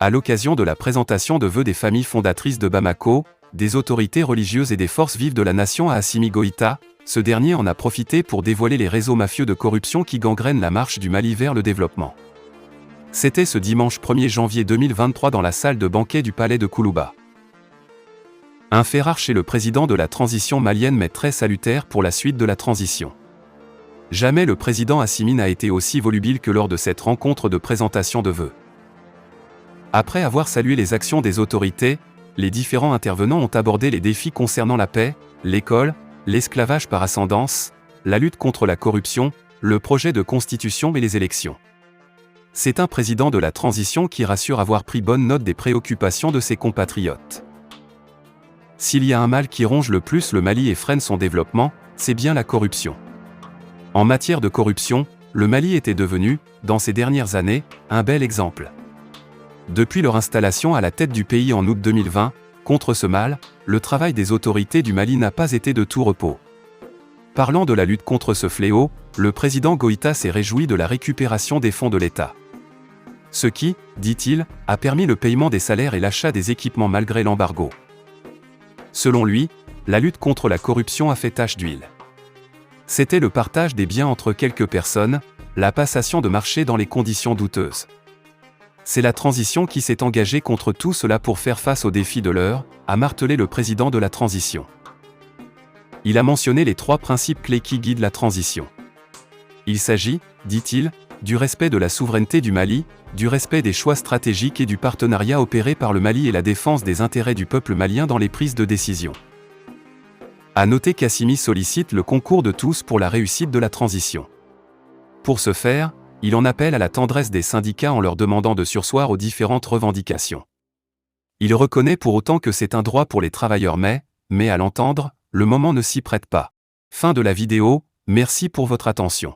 À l'occasion de la présentation de vœux des familles fondatrices de Bamako, des autorités religieuses et des forces vives de la nation à Assimi Goïta, ce dernier en a profité pour dévoiler les réseaux mafieux de corruption qui gangrènent la marche du Mali vers le développement. C'était ce dimanche 1er janvier 2023 dans la salle de banquet du palais de Koulouba. Un fait rare chez le président de la transition malienne mais très salutaire pour la suite de la transition. Jamais le président Assimi n'a été aussi volubile que lors de cette rencontre de présentation de vœux. Après avoir salué les actions des autorités, les différents intervenants ont abordé les défis concernant la paix, l'école, l'esclavage par ascendance, la lutte contre la corruption, le projet de constitution et les élections. C'est un président de la transition qui rassure avoir pris bonne note des préoccupations de ses compatriotes. S'il y a un mal qui ronge le plus le Mali et freine son développement, c'est bien la corruption. En matière de corruption, le Mali était devenu, dans ces dernières années, un bel exemple. Depuis leur installation à la tête du pays en août 2020, contre ce mal, le travail des autorités du Mali n'a pas été de tout repos. Parlant de la lutte contre ce fléau, le président Goïta s'est réjoui de la récupération des fonds de l'État. Ce qui, dit-il, a permis le paiement des salaires et l'achat des équipements malgré l'embargo. Selon lui, la lutte contre la corruption a fait tache d'huile. C'était le partage des biens entre quelques personnes, la passation de marché dans les conditions douteuses. C'est la transition qui s'est engagée contre tout cela pour faire face aux défis de l'heure, a martelé le président de la transition. Il a mentionné les 3 principes clés qui guident la transition. Il s'agit, dit-il, du respect de la souveraineté du Mali, du respect des choix stratégiques et du partenariat opéré par le Mali et la défense des intérêts du peuple malien dans les prises de décision. À noter qu'Assimi sollicite le concours de tous pour la réussite de la transition. Pour ce faire, il en appelle à la tendresse des syndicats en leur demandant de surseoir aux différentes revendications. Il reconnaît pour autant que c'est un droit pour les travailleurs mais à l'entendre, le moment ne s'y prête pas. Fin de la vidéo, merci pour votre attention.